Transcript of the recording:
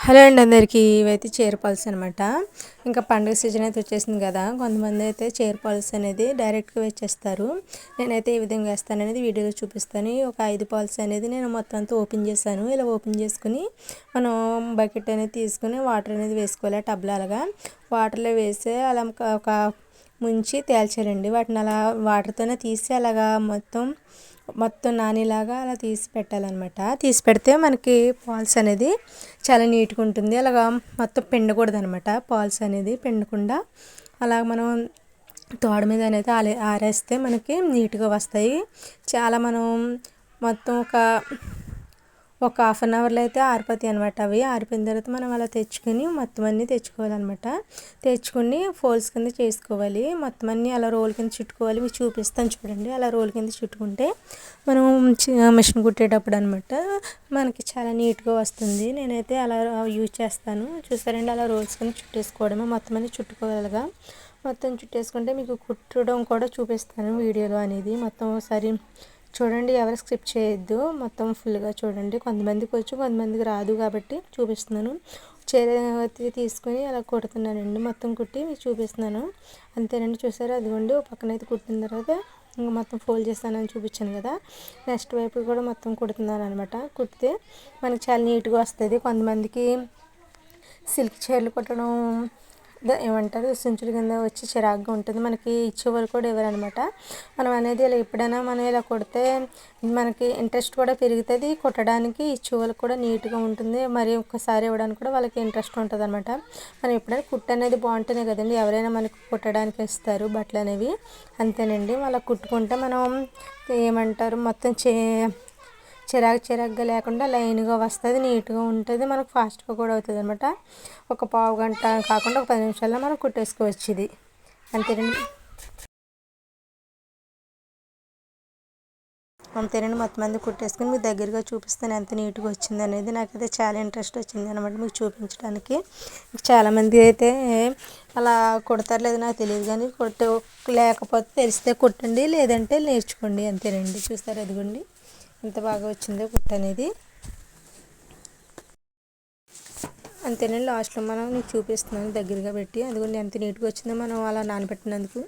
Hello అండి అందరికీ. ఇవైతే చీర పల్స్ అనమాట. ఇంకా పండుగ సీజన్ అయితే వచ్చేసింది కదా, కొంతమంది అయితే చీర పల్స్ అనేది డైరెక్ట్గా వేసేస్తారు. నేనైతే ఏ విధంగా వేస్తాను అనేది వీడియోలో చూపిస్తాను. ఒక 5 పల్స్ అనేది నేను మొత్తం అంతా ఓపెన్ చేశాను. ఇలా ఓపెన్ చేసుకుని మనం బకెట్ అనేది తీసుకుని వాటర్ అనేది వేసుకోవాలి. టబ్లో అలాగా వాటర్లో వేసి అలా ఒక ముంచి తేల్చాలండి. వాటిని అలా వాటర్తోనే తీసి అలాగా మొత్తం నానేలాగా అలా తీసి పెట్టాలన్నమాట. తీసి పెడితే మనకి పాల్స్ అనేది చాలా నీట్గా ఉంటుంది. అలాగా మొత్తం పిండకూడదు అనమాట. పాల్స్ అనేది పిండకుండా అలా మనం తోడ మీద అనేది ఆరేస్తే మనకి నీట్గా వస్తాయి. చాలా మనం మొత్తం ఒక హాఫ్ అన్ అవర్లో అయితే ఆరిపోతాయి అనమాట. అవి ఆరిపోయిన తర్వాత మనం అలా తెచ్చుకొని మొత్తం అన్నీ తెచ్చుకోవాలన్నమాట. తెచ్చుకొని ఫోల్డ్స్ కింద చేసుకోవాలి. మొత్తం అన్నీ అలా రోల్ కింద చుట్టుకోవాలి. మీకు చూపిస్తాను చూడండి. అలా రోల్ కింద చుట్టుకుంటే మనం మిషన్ కుట్టేటప్పుడు అనమాట మనకి చాలా నీట్గా వస్తుంది. నేనైతే అలా యూజ్ చేస్తాను. చూసారండి, అలా రోల్స్ కింద చుట్టేసుకోవడమే. మొత్తం అన్నీ చుట్టుకోవాలిగా. మొత్తం చుట్టేసుకుంటే మీకు కుట్టడం కూడా చూపిస్తాను వీడియోలో అనేది. మొత్తం ఒకసారి చూడండి, ఎవరు స్కిప్ చేయొద్దు, మొత్తం ఫుల్గా చూడండి. కొంతమందికి వచ్చు, కొంతమందికి రాదు కాబట్టి చూపిస్తున్నాను. చీర తీసుకొని అలా కుడుతున్నానండి. మొత్తం కుట్టి మీకు చూపిస్తున్నాను. అంతేనండి, చూసారా, అదిగోండి. ఒక పక్కన అయితే కుట్టిన తర్వాత ఇంకా మొత్తం ఫోల్డ్ చేస్తానని చూపించాను కదా, నెక్స్ట్ వైపు కూడా మొత్తం కుడుతున్నాను అనమాట. కుడితే మనకి చాలా నీట్గా వస్తుంది. కొంతమందికి సిల్క్ చీరలు కుట్టడం ఏమంటారు, సించుల కింద వచ్చి చిరాగ్గా ఉంటుంది. మనకి ఇచ్చేవాళ్ళు కూడా ఎవరనమాట. మనం అనేది ఇలా ఎప్పుడైనా మనం ఇలా కుడితే మనకి ఇంట్రెస్ట్ కూడా పెరుగుతుంది. కుట్టడానికి ఇచ్చేవాళ్ళకి కూడా నీట్గా ఉంటుంది. మరి ఒక్కసారి ఇవ్వడానికి కూడా వాళ్ళకి ఇంట్రెస్ట్ ఉంటుంది అనమాట. మనం ఎప్పుడైనా కుట్టు అనేది బాగుంటేనే కదండి ఎవరైనా మనకి కుట్టడానికి ఇస్తారు బట్టలు అనేవి. అంతేనండి, వాళ్ళ కుట్టుకుంటే మనం ఏమంటారు మొత్తం చిరాగ్గా లేకుండా లైన్గా వస్తుంది, నీట్గా ఉంటుంది. మనకు ఫాస్ట్గా కూడా అవుతుంది అనమాట. ఒక పావు గంట కాకుండా ఒక 10 నిమిషాల్లో మనం కుట్టేసుకోవచ్చు ఇది. అంతేనండి. మొత్తం మంది కుట్టేసుకుని మీకు దగ్గరగా చూపిస్తాను ఎంత నీట్గా వచ్చింది అనేది. నాకైతే చాలా ఇంట్రెస్ట్ వచ్చింది అనమాట మీకు చూపించడానికి. చాలామంది అయితే అలా కుడతారు లేదు నాకు తెలియదు, కానీ లేకపోతే తెలిస్తే కుట్టండి, లేదంటే నేర్చుకోండి. అంతేనండి. చూస్తారు, అదిగోండి ఎంత బాగా వచ్చిందో కుట్టు అనేది. అంతేనండి, లాస్ట్లో మనం నీకు చూపిస్తున్నాను దగ్గరగా పెట్టి. అదిగోండి ఎంత నీట్గా వచ్చిందో మనం అలా నానబెట్టినందుకు.